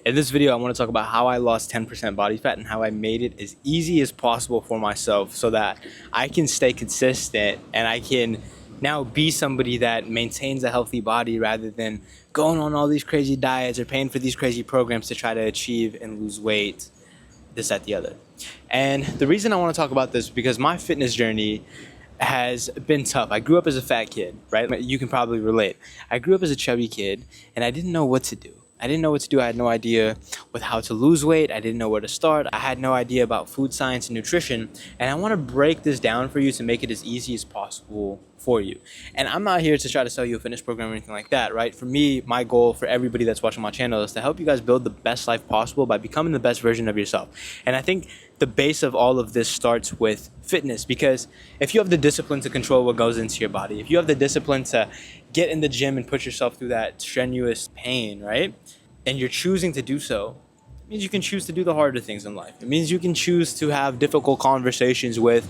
In this video, I want to talk about how I lost 10% body fat and how I made it as easy as possible for myself so that I can stay consistent and I can now be somebody that maintains a healthy body rather than going on all these crazy diets or paying for these crazy programs to try to achieve and lose weight, this, that, the other. And the reason I want to talk about this is because my fitness journey has been tough. I grew up as a fat kid, right? You can probably relate. I grew up as a chubby kid and I didn't know what to do. I had no idea with how to lose weight. I didn't know where to start. I had no idea about food science and nutrition. And I want to break this down for you to make it as easy as possible for you. And I'm not here to try to sell you a fitness program or anything like that, right? For me, my goal for everybody that's watching my channel is to help you guys build the best life possible by becoming the best version of yourself. And I think the base of all of this starts with fitness, because if you have the discipline to control what goes into your body, if you have the discipline to get in the gym and put yourself through that strenuous pain, right? And you're choosing to do so, it means you can choose to do the harder things in life. It means you can choose to have difficult conversations with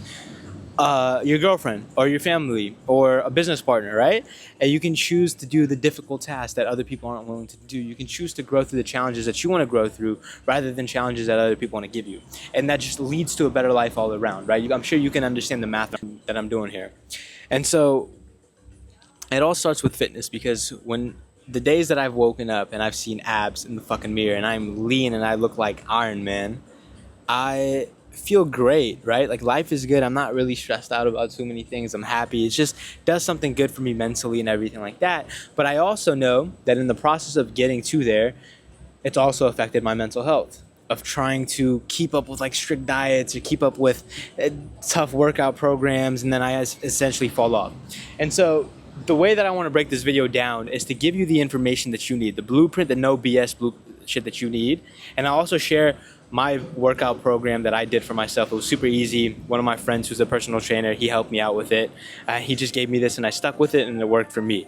your girlfriend or your family or a business partner, right? And you can choose to do the difficult tasks that other people aren't willing to do. You can choose to grow through the challenges that you want to grow through rather than challenges that other people want to give you. And that just leads to a better life all around, right? I'm sure you can understand the math that I'm doing here. And so it all starts with fitness, because when the days that I've woken up and I've seen abs in the fucking mirror and I'm lean and I look like Iron Man, I feel great, right? Like, life is good. I'm not really stressed out about too many things. I'm happy. It just does something good for me mentally and everything like that. But I also know that in the process of getting to there, it's also affected my mental health of trying to keep up with like strict diets or keep up with tough workout programs, and then I essentially fall off. And so the way that I want to break this video down is to give you the information that you need, the blueprint, the no BS shit that you need. And I'll also share my workout program that I did for myself. It was super easy. One of my friends who's a personal trainer, he helped me out with it. He just gave me this and I stuck with it and it worked for me.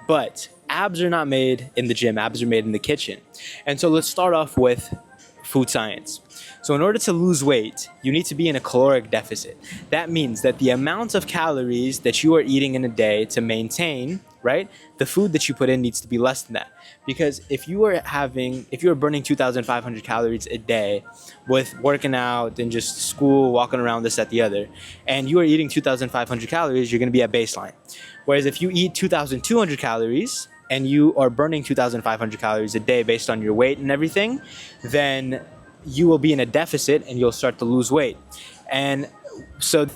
But abs are not made in the gym. Abs are made in the kitchen. And so let's start off with food science. So in order to lose weight, you need to be in a caloric deficit. That means that the amount of calories that you are eating in a day to maintain, right, the food that you put in needs to be less than that. Because if you are burning 2,500 calories a day with working out and just school, walking around, this, that, the other, and you are eating 2,500 calories, you're going to be at baseline. Whereas if you eat 2,200 calories and you are burning 2,500 calories a day based on your weight and everything, then you will be in a deficit and you'll start to lose weight. And so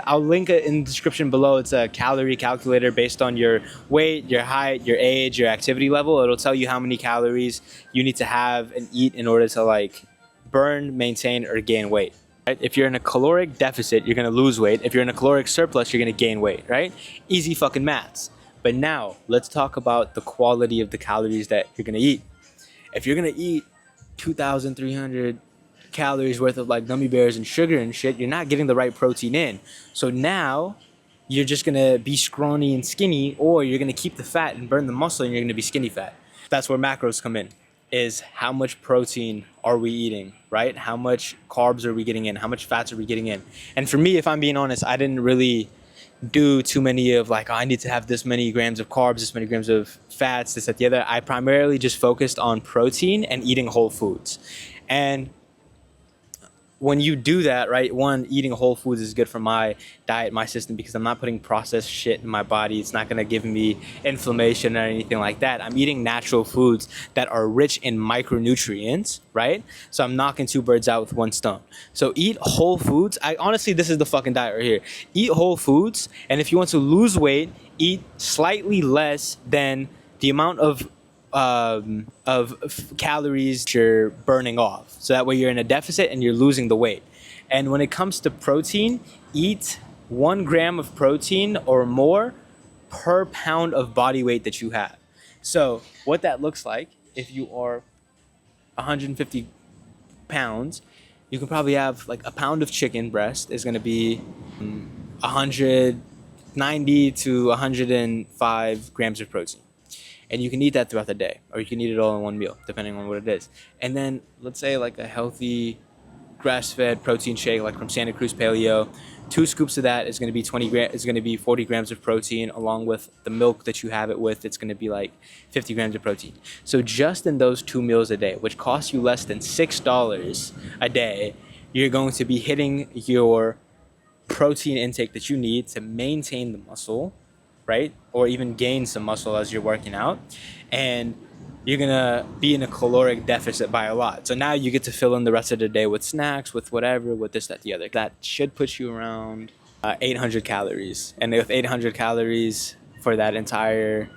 I'll link it in the description below. It's a calorie calculator based on your weight, your height, your age, your activity level. It'll tell you how many calories you need to have and eat in order to like burn, maintain, or gain weight. Right? If you're in a caloric deficit, you're going to lose weight. If you're in a caloric surplus, you're going to gain weight, right? Easy fucking maths. But now let's talk about the quality of the calories that you're going to eat. If you're going to eat 2,300 calories worth of like gummy bears and sugar and shit, you're not getting the right protein in. So now you're just gonna be scrawny and skinny, or you're gonna keep the fat and burn the muscle and you're gonna be skinny fat. That's where macros come in, is how much protein are we eating, right? How much carbs are we getting in? How much fats are we getting in? And for me, if I'm being honest, I didn't really do too many of like, oh, I need to have this many grams of carbs, this many grams of fats, this, that, the other. I primarily just focused on protein and eating whole foods. And when you do that, right, one, eating whole foods is good for my diet, my system, because I'm not putting processed shit in my body. It's not going to give me inflammation or anything like that. I'm eating natural foods that are rich in micronutrients, right? So I'm knocking two birds out with one stone. So eat whole foods. Honestly, this is the fucking diet right here. Eat whole foods, and if you want to lose weight, eat slightly less than the amount of calories you're burning off. So that way you're in a deficit and you're losing the weight. And when it comes to protein, eat 1 gram of protein or more per pound of body weight that you have. So what that looks like, if you are 150 pounds, you can probably have like a pound of chicken breast is going to be 190 to 105 grams of protein. And you can eat that throughout the day, or you can eat it all in one meal, depending on what it is. And then let's say like a healthy grass-fed protein shake like from Santa Cruz Paleo. 2 scoops of that is going to be 40 grams of protein, along with the milk that you have it with. It's going to be like 50 grams of protein. So just in those 2 meals a day, which cost you less than $6 a day, you're going to be hitting your protein intake that you need to maintain the muscle, right? Or even gain some muscle as you're working out. And you're gonna be in a caloric deficit by a lot. So now you get to fill in the rest of the day with snacks, with whatever, with this, that, the other. That should put you around 800 calories. And with 800 calories for that entire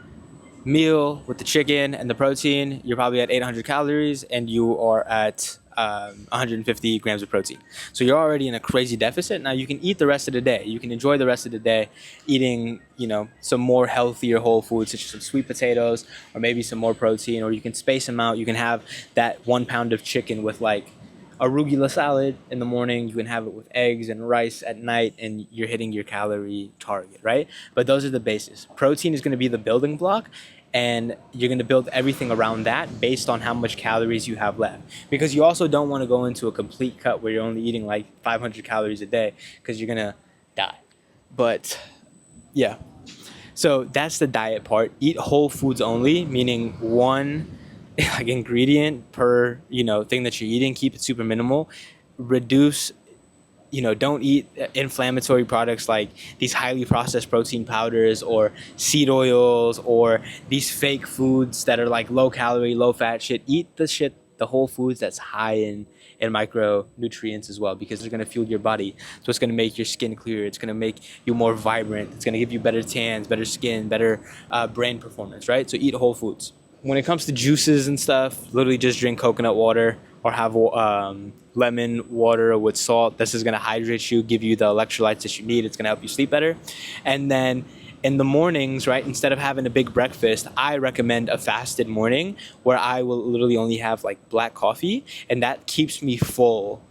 meal with the chicken and the protein, you're probably at 800 calories and you are at 150 grams of protein. So you're already in a crazy deficit. Now you can eat the rest of the day. You can enjoy the rest of the day eating, some more healthier whole foods, such as some sweet potatoes or maybe some more protein, or you can space them out. You can have that 1 pound of chicken with like arugula salad in the morning. You can have it with eggs and rice at night, and you're hitting your calorie target, right? But those are the bases. Protein is going to be the building block, and you're going to build everything around that based on how much calories you have left. Because you also don't want to go into a complete cut where you're only eating like 500 calories a day, because you're going to die. But yeah, so that's the diet part. Eat whole foods only, meaning one like ingredient per thing that you're eating. Keep it super minimal. Reduce, don't eat inflammatory products like these highly processed protein powders or seed oils or these fake foods that are like low calorie, low fat shit. Eat the whole foods that's high in micronutrients as well, because it's going to fuel your body. So it's going to make your skin clearer. It's going to make you more vibrant. It's going to give you better tans, better skin, better brain performance, right? So eat whole foods. When it comes to juices and stuff, literally just drink coconut water or have lemon water with salt. This is going to hydrate you, give you the electrolytes that you need. It's going to help you sleep better. And then in the mornings, right, instead of having a big breakfast, I recommend a fasted morning where I will literally only have like black coffee, and that keeps me full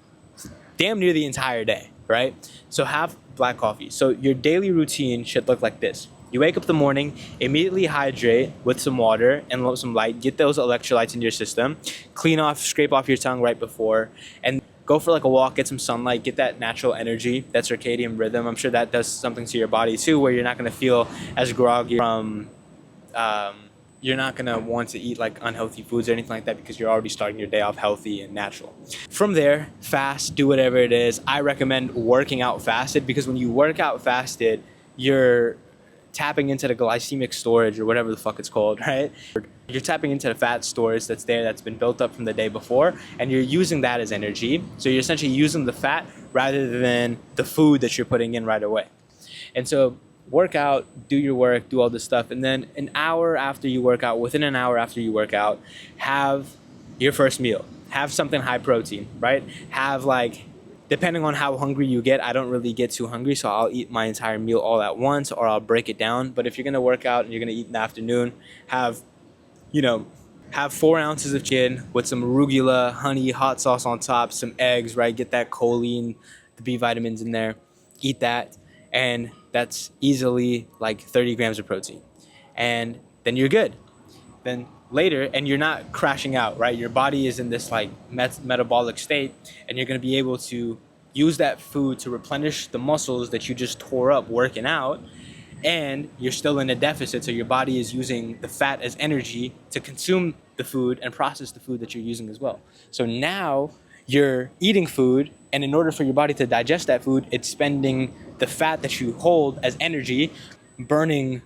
damn near the entire day, right? So have black coffee. So your daily routine should look like this. You wake up in the morning, immediately hydrate with some water and some light, get those electrolytes into your system, scrape off your tongue right before, and go for like a walk, get some sunlight, get that natural energy, that circadian rhythm. I'm sure that does something to your body too, where you're not going to feel as groggy from, you're not going to want to eat like unhealthy foods or anything like that, because you're already starting your day off healthy and natural. From there, fast, do whatever it is. I recommend working out fasted, because when you work out fasted, you're tapping into the glycemic storage or whatever the fuck it's called, right? You're tapping into the fat storage that's there, that's been built up from the day before, and you're using that as energy. So you're essentially using the fat rather than the food that you're putting in right away. And so work out, do your work, do all this stuff, and then within an hour after you work out, have your first meal. Have something high protein, right? Have like, depending on how hungry you get, I don't really get too hungry, so I'll eat my entire meal all at once, or I'll break it down. But if you're gonna work out and you're gonna eat in the afternoon, have 4 ounces of chicken with some arugula, honey, hot sauce on top, some eggs, right? Get that choline, the B vitamins in there. Eat that, and that's easily like 30 grams of protein. And then you're good. Then later, and you're not crashing out, right? Your body is in this like metabolic state, and you're going to be able to use that food to replenish the muscles that you just tore up working out, and you're still in a deficit, so your body is using the fat as energy to consume the food and process the food that you're using as well. So now you're eating food, and in order for your body to digest that food, it's spending the fat that you hold as energy, burning,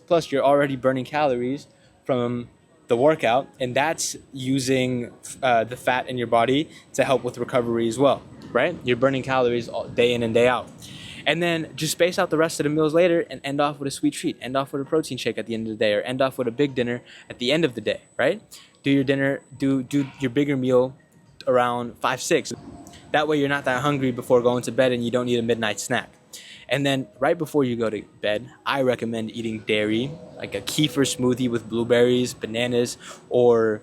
plus you're already burning calories from the workout, and that's using the fat in your body to help with recovery as well, right? You're burning calories all day in and day out. And then just space out the rest of the meals later and end off with a sweet treat, end off with a protein shake at the end of the day, or end off with a big dinner at the end of the day, right? Do your dinner, do your bigger meal around 5, 6. That way you're not that hungry before going to bed, and you don't need a midnight snack. And then right before you go to bed, I recommend eating dairy, like a kefir smoothie with blueberries, bananas, or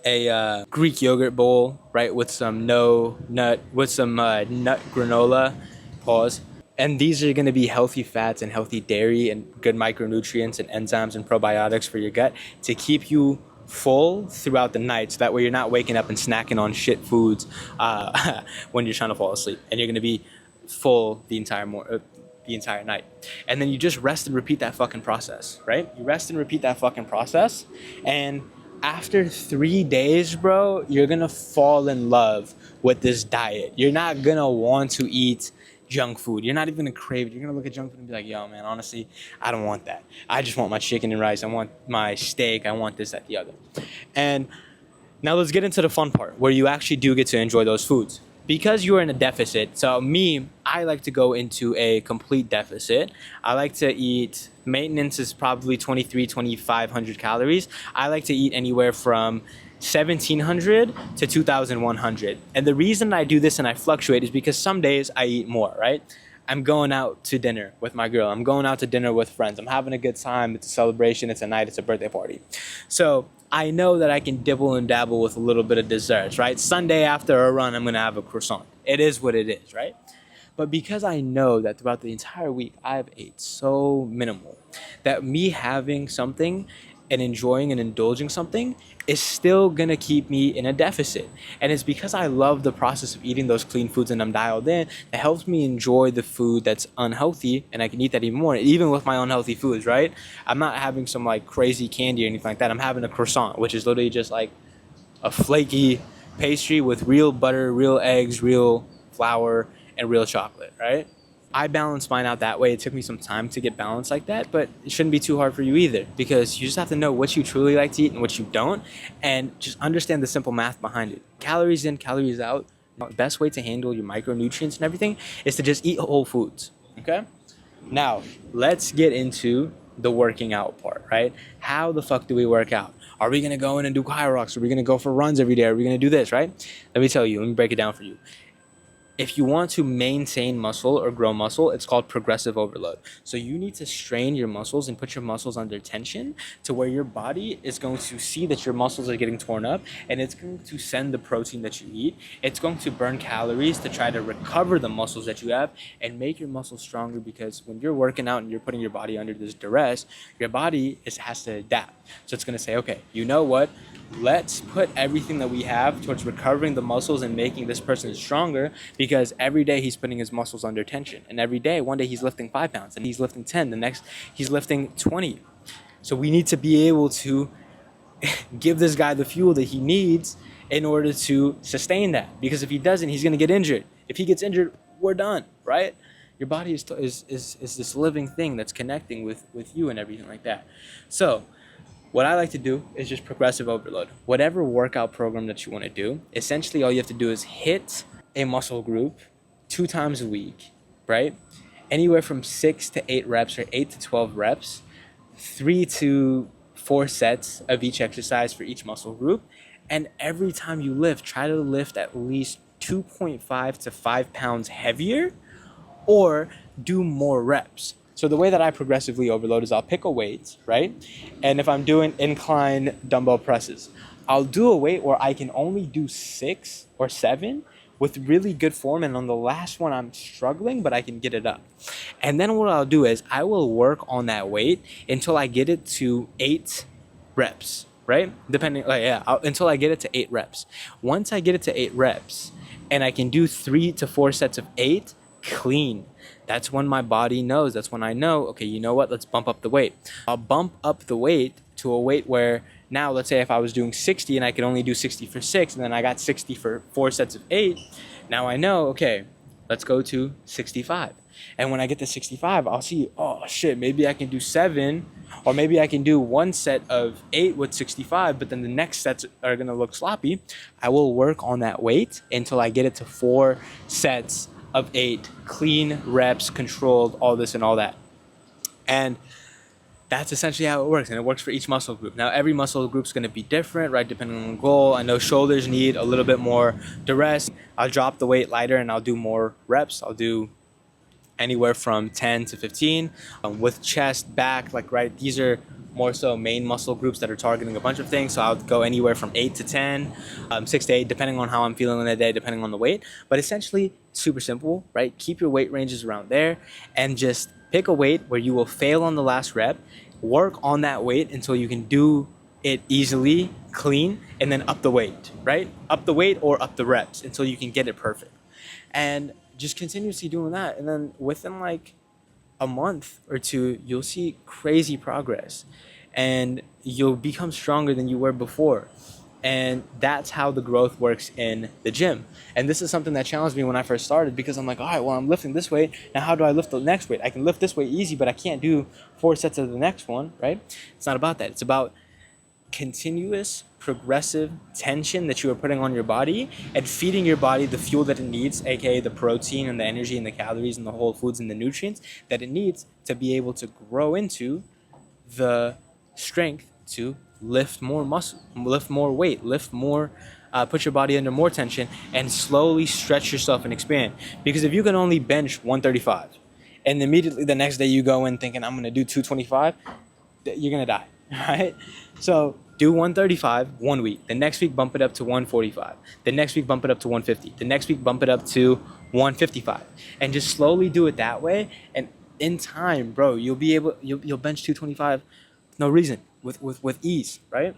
a Greek yogurt bowl, right, with some nut granola. Pause. And these are going to be healthy fats and healthy dairy and good micronutrients and enzymes and probiotics for your gut to keep you full throughout the night, so that way you're not waking up and snacking on shit foods when you're trying to fall asleep, and you're gonna be full the entire night. And then you just rest and repeat that fucking process, right? You rest and repeat that fucking process, and after 3 days, bro, you're gonna fall in love with this diet. You're not gonna want to eat junk food. You're not even gonna crave it. You're gonna look at junk food and be like, yo, man, honestly, I don't want that. I just want my chicken and rice. I want my steak. I want this, that, the other. And now let's get into the fun part where you actually do get to enjoy those foods. Because you are in a deficit, so me, I like to go into a complete deficit. I like to eat, maintenance is probably 2,500 calories. I like to eat anywhere from 1,700 to 2,100. And the reason I do this and I fluctuate is because some days I eat more, right? I'm going out to dinner with my girl. I'm going out to dinner with friends. I'm having a good time. It's a celebration. It's a night. It's a birthday party. So I know that I can dibble and dabble with a little bit of desserts, right? Sunday after a run, I'm going to have a croissant. It is what it is, right? But because I know that throughout the entire week, I've ate so minimal, that me having something and enjoying and indulging something is still gonna keep me in a deficit. And it's because I love the process of eating those clean foods and I'm dialed in, that helps me enjoy the food that's unhealthy, and I can eat that even more, even with my unhealthy foods, right? I'm not having some like crazy candy or anything like that. I'm having a croissant, which is literally just like a flaky pastry with real butter, real eggs, real flour, and real chocolate, right? I balanced mine out that way. It took me some time to get balanced like that, but it shouldn't be too hard for you either, because you just have to know what you truly like to eat and what you don't, and just understand the simple math behind it. Calories in, calories out. The best way to handle your micronutrients and everything is to just eat whole foods, okay? Now, let's get into the working out part, right? How the fuck do we work out? Are we gonna go in and do Kyrox? Are we gonna go for runs every day? Are we gonna do this, right? Let me tell you, let me break it down for you. If you want to maintain muscle or grow muscle, it's called progressive overload. So you need to strain your muscles and put your muscles under tension to where your body is going to see that your muscles are getting torn up, and it's going to send the protein that you eat. It's going to burn calories to try to recover the muscles that you have and make your muscles stronger, because when you're working out and you're putting your body under this duress, your body has to adapt. So it's going to say, okay, you know what? Let's put everything that we have towards recovering the muscles and making this person stronger, because every day he's putting his muscles under tension. And every day, one day he's lifting 5 pounds, and he's lifting 10, the next he's lifting 20. So we need to be able to give this guy the fuel that he needs in order to sustain that. Because if he doesn't, he's going to get injured. If he gets injured, we're done, right? Your body is this living thing that's connecting with you and everything like that. So what I like to do is just progressive overload. Whatever workout program that you want to do, essentially all you have to do is hit a muscle group 2 times a week, right? Anywhere from 6 to 8 reps or 8 to 12 reps, 3 to 4 sets of each exercise for each muscle group. And every time you lift, try to lift at least 2.5 to 5 pounds heavier, or do more reps. So the way that I progressively overload is I'll pick a weight, right? And if I'm doing incline dumbbell presses, I'll do a weight where I can only do 6 or 7 with really good form. And on the last one, I'm struggling, but I can get it up. And then what I'll do is I will work on that weight until I get it to 8 reps, right? Until I get it to 8 reps. Once I get it to 8 reps and I can do 3 to 4 sets of 8 clean, that's when my body knows. That's when I know, okay, you know what? Let's bump up the weight. I'll bump up the weight to a weight where now, let's say if I was doing 60 and I could only do 60 for 6, and then I got 60 for 4 sets of 8, now I know, okay, let's go to 65. And when I get to 65, I'll see, oh shit, maybe I can do 7, or maybe I can do 1 set of 8 with 65, but then the next sets are gonna look sloppy. I will work on that weight until I get it to 4 sets of 8, clean reps, controlled, all this and all that. And that's essentially how it works, and it works for each muscle group. Now, every muscle group's going to be different, right, depending on the goal. I know shoulders need a little bit more duress. I'll drop the weight lighter and I'll do more reps. I'll do anywhere from 10 to 15. With chest, back, these are more so main muscle groups that are targeting a bunch of things. So I'll go anywhere from 8 to 10, 6 to 8, depending on how I'm feeling in the day, depending on the weight. But essentially, super simple, right? Keep your weight ranges around there and just pick a weight where you will fail on the last rep. Work on that weight until you can do it easily, clean, and then up the weight, right? Up the weight or up the reps until you can get it perfect. And just continuously doing that. And then within like a month or two, you'll see crazy progress and you'll become stronger than you were before. And that's how the growth works in the gym. And this is something that challenged me when I first started, because I'm like, all right, well, I'm lifting this weight. Now, how do I lift the next weight? I can lift this weight easy, but I can't do 4 sets of the next one, right? It's not about that. It's about continuous progressive tension that you are putting on your body and feeding your body the fuel that it needs, aka the protein and the energy and the calories and the whole foods and the nutrients that it needs to be able to grow into the strength to lift more muscle, lift more weight, lift more, put your body under more tension, and slowly stretch yourself and expand. Because if you can only bench 135 and immediately the next day you go in thinking I'm going to do 225, you're going to die, right? So do 135 1 week. The next week, bump it up to 145. The next week, bump it up to 150. The next week, bump it up to 155. And just slowly do it that way. And in time, bro, you'll bench 225 no reason, with ease, right?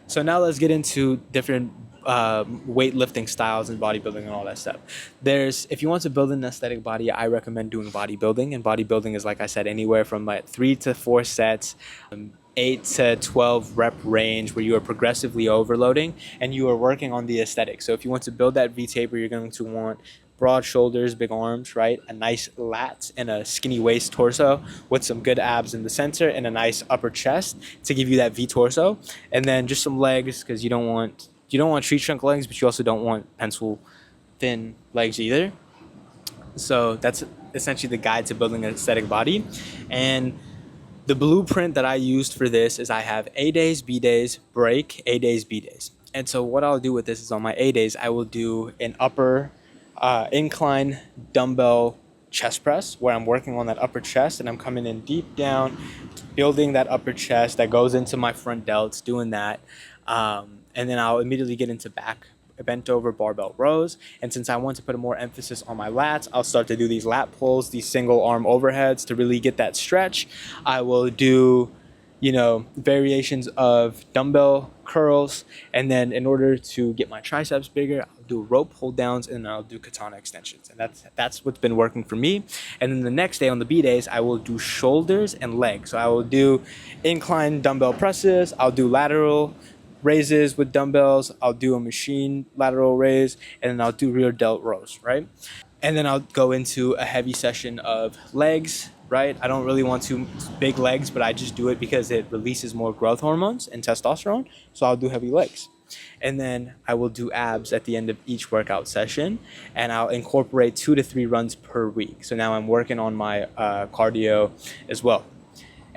So now let's get into different weightlifting styles and bodybuilding and all that stuff. If you want to build an aesthetic body, I recommend doing bodybuilding. And bodybuilding is, like I said, anywhere from like 3 to 4 sets, 8 to 12 rep range, where you are progressively overloading and you are working on the aesthetic. So if you want to build that V taper, you're going to want broad shoulders, big arms, right? A nice lats and a skinny waist torso with some good abs in the center and a nice upper chest to give you that V torso. And then just some legs, because you don't want tree trunk legs, but you also don't want pencil thin legs either. So that's essentially the guide to building an aesthetic body. And the blueprint that I used for this is I have A days, B days, break, A days, B days. And so what I'll do with this is on my A days, I will do an upper incline dumbbell chest press, where I'm working on that upper chest and I'm coming in deep down, building that upper chest that goes into my front delts, doing that. And then I'll immediately get into back bent over barbell rows. And since I want to put more emphasis on my lats, I'll start to do these lat pulls, these single arm overheads to really get that stretch. I will do, variations of dumbbell curls. And then in order to get my triceps bigger, I'll do rope hold downs and I'll do katana extensions. And that's what's been working for me. And then the next day on the B days, I will do shoulders and legs. So I will do incline dumbbell presses. I'll do lateral raises with dumbbells. I'll do a machine lateral raise, and then I'll do rear delt rows, right? And then I'll go into a heavy session of legs, right? I don't really want too big legs, but I just do it because it releases more growth hormones and testosterone. So I'll do heavy legs. And then I will do abs at the end of each workout session, and I'll incorporate 2 to 3 runs per week. So now I'm working on my cardio as well.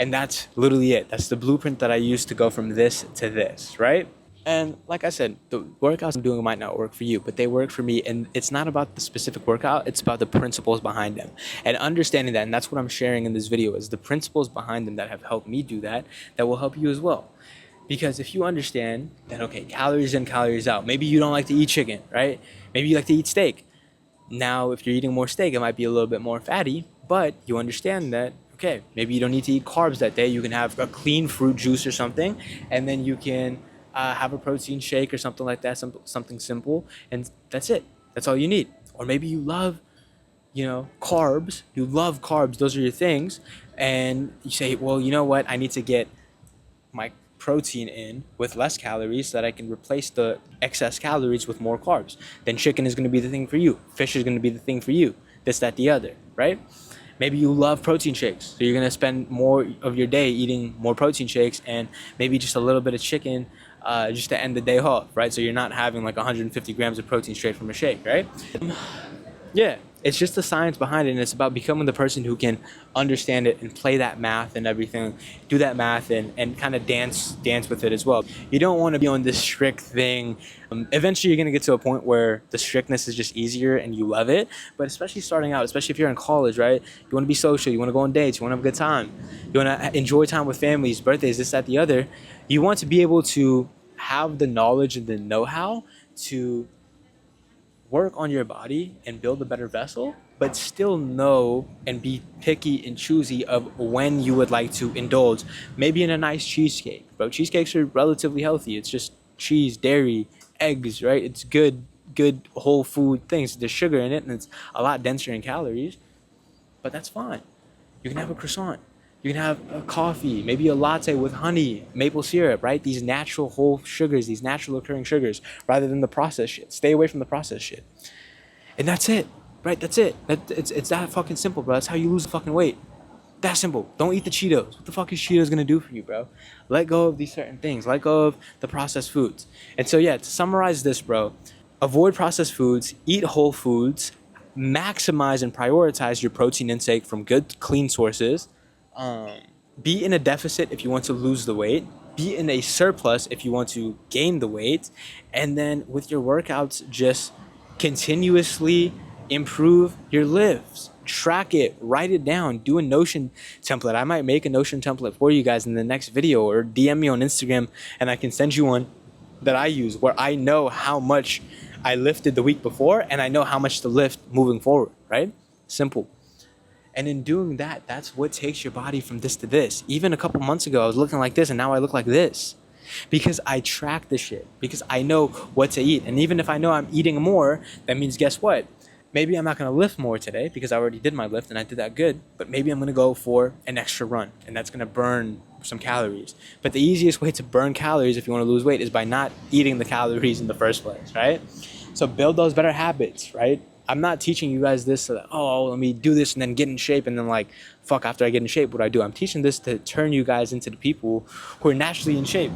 And that's literally it. That's the blueprint that I use to go from this to this, right? And like I said, the workouts I'm doing might not work for you, but they work for me. And it's not about the specific workout. It's about the principles behind them. And understanding that, and that's what I'm sharing in this video, is the principles behind them that have helped me do that will help you as well. Because if you understand that, okay, calories in, calories out. Maybe you don't like to eat chicken, right? Maybe you like to eat steak. Now, if you're eating more steak, it might be a little bit more fatty, but you understand that, okay, maybe you don't need to eat carbs that day. You can have a clean fruit juice or something, and then you can have a protein shake or something like that, something simple, and that's it. That's all you need. Or maybe you love, carbs. You love carbs. Those are your things. And you say, well, you know what? I need to get my protein in with less calories so that I can replace the excess calories with more carbs. Then chicken is going to be the thing for you. Fish is going to be the thing for you. This, that, the other, right? Maybe you love protein shakes, so you're going to spend more of your day eating more protein shakes and maybe just a little bit of chicken just to end the day off, right? So you're not having like 150 grams of protein straight from a shake, right? Yeah, it's just the science behind it, and it's about becoming the person who can understand it and play that math and everything, do that math and kind of dance with it as well. You don't want to be on this strict thing. Eventually, you're going to get to a point where the strictness is just easier and you love it. But especially starting out, especially if you're in college, right? You want to be social. You want to go on dates. You want to have a good time. You want to enjoy time with families, birthdays, this, that, the other. You want to be able to have the knowledge and the know-how to work on your body and build a better vessel, but still know and be picky and choosy of when you would like to indulge, maybe in a nice cheesecake, bro. Cheesecakes are relatively healthy. It's just cheese, dairy, eggs, right? It's good whole food things. There's sugar in it, and it's a lot denser in calories, but that's fine. You can have a croissant. You can have a coffee, maybe a latte with honey, maple syrup, right? These natural whole sugars, these natural occurring sugars, rather than the processed shit. Stay away from the processed shit. And that's it, right? That's it. It's that fucking simple, bro. That's how you lose the fucking weight. That simple. Don't eat the Cheetos. What the fuck is Cheetos gonna do for you, bro? Let go of these certain things. Let go of the processed foods. And so, yeah, to summarize this, bro, avoid processed foods, eat whole foods, maximize and prioritize your protein intake from good, clean sources. Be in a deficit if you want to lose the weight. Be in a surplus if you want to gain the weight. And then with your workouts, just continuously improve your lifts. Track it, write it down, do a Notion template. I might make a Notion template for you guys in the next video, or DM me on Instagram and I can send you one that I use where I know how much I lifted the week before and I know how much to lift moving forward, right? Simple. And in doing that, that's what takes your body from this to this. Even a couple months ago, I was looking like this and now I look like this. Because I track the shit. Because I know what to eat. And even if I know I'm eating more, that means guess what? Maybe I'm not going to lift more today because I already did my lift and I did that good. But maybe I'm going to go for an extra run. And that's going to burn some calories. But the easiest way to burn calories if you want to lose weight is by not eating the calories in the first place, right? So build those better habits, right? I'm not teaching you guys this so that, oh, let me do this and then get in shape and then like, fuck, after I get in shape, what do I do? I'm teaching this to turn you guys into the people who are naturally in shape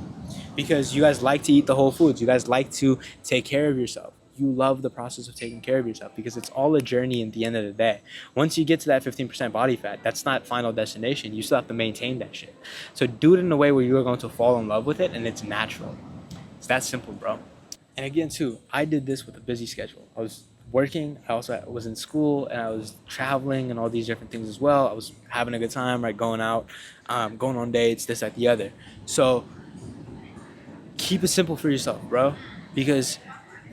because you guys like to eat the whole foods. You guys like to take care of yourself. You love the process of taking care of yourself because it's all a journey at the end of the day. Once you get to that 15% body fat, that's not final destination. You still have to maintain that shit. So do it in a way where you're going to fall in love with it and it's natural. It's that simple, bro. And again, too, I did this with a busy schedule. I was working, I also was in school, and I was traveling and all these different things as well. I was having a good time, right, going out, going on dates, this, that, the other. So keep it simple for yourself, bro, because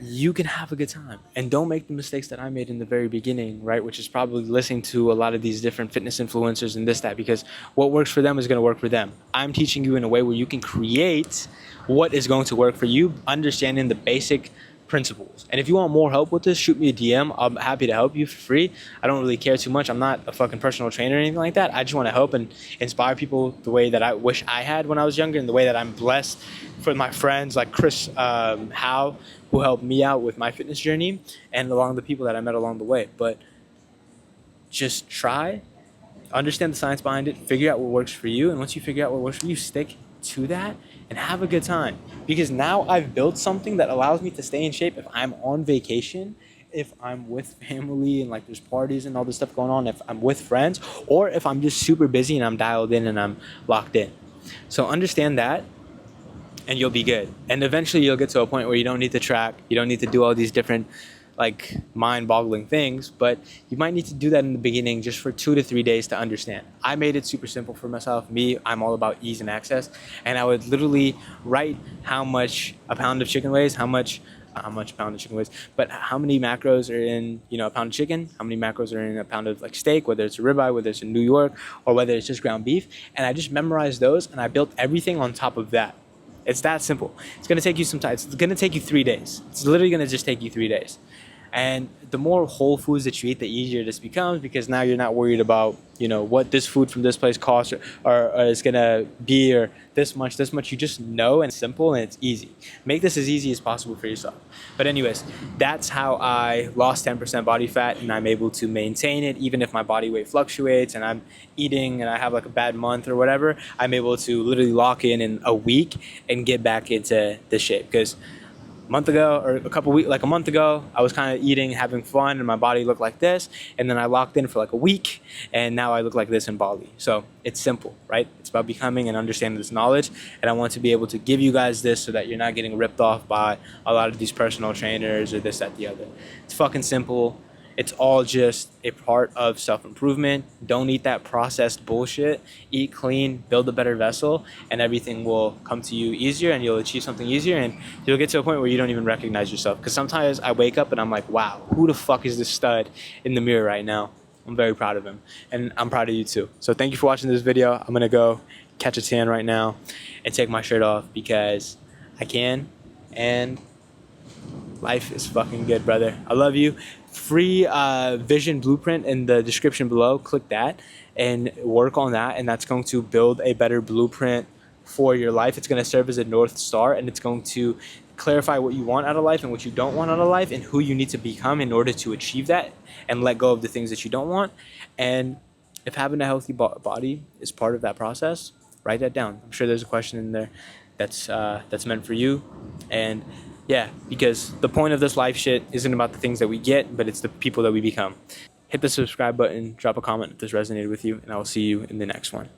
you can have a good time. And don't make the mistakes that I made in the very beginning, right, which is probably listening to a lot of these different fitness influencers and this, that, because what works for them is going to work for them. I'm teaching you in a way where you can create what is going to work for you, understanding the basic principles. And if you want more help with this, shoot me a DM. I'm happy to help you for free. I don't really care too much. I'm not a fucking personal trainer or anything like that. I just want to help and inspire people the way that I wish I had when I was younger and the way that I'm blessed for my friends like Chris Howe, who helped me out with my fitness journey, and along the people that I met along the way. But just try, understand the science behind it, figure out what works for you, and once you figure out what works for you, stick to that and have a good time. Because now I've built something that allows me to stay in shape if I'm on vacation, if I'm with family and like there's parties and all this stuff going on, if I'm with friends, or if I'm just super busy and I'm dialed in and I'm locked in. So understand that and you'll be good. And eventually you'll get to a point where you don't need to track, you don't need to do all these different like mind-boggling things, but you might need to do that in the beginning just for 2 to 3 days to understand. I made it super simple for myself. I'm all about ease and access, and I would literally write how much a pound of chicken weighs, how much a pound of chicken weighs, but how many macros are in, a pound of chicken, how many macros are in a pound of like steak, whether it's a ribeye, whether it's in New York, or whether it's just ground beef, and I just memorized those, and I built everything on top of that. It's that simple. It's gonna take you some time. It's gonna take you 3 days. It's literally gonna just take you 3 days. And the more whole foods that you eat, the easier this becomes, because now you're not worried about, what this food from this place costs or is going to be, or this much. You just know, and it's simple and it's easy. Make this as easy as possible for yourself. But anyways, that's how I lost 10% body fat, and I'm able to maintain it even if my body weight fluctuates and I'm eating and I have like a bad month or whatever. I'm able to literally lock in a week and get back into the shape. Because a month ago, I was kind of eating, having fun, and my body looked like this. And then I locked in for like a week, and now I look like this in Bali. So it's simple, right? It's about becoming and understanding this knowledge. And I want to be able to give you guys this so that you're not getting ripped off by a lot of these personal trainers or this, that, the other. It's fucking simple. It's all just a part of self-improvement. Don't eat that processed bullshit. Eat clean, build a better vessel, and everything will come to you easier, and you'll achieve something easier, and you'll get to a point where you don't even recognize yourself. Because sometimes I wake up and I'm like, wow, who the fuck is this stud in the mirror right now? I'm very proud of him, and I'm proud of you too. So thank you for watching this video. I'm gonna go catch a tan right now and take my shirt off because I can, and life is fucking good, brother. I love you. Free vision blueprint in the description below. Click that and work on that, and that's going to build a better blueprint for your life. It's going to serve as a North Star, and it's going to clarify what you want out of life and what you don't want out of life, and who you need to become in order to achieve that, and let go of the things that you don't want. And if having a healthy body is part of that process, write that down. I'm sure there's a question in there that's meant for you. And yeah, because the point of this life shit isn't about the things that we get, but it's the people that we become. Hit the subscribe button, drop a comment if this resonated with you, and I will see you in the next one.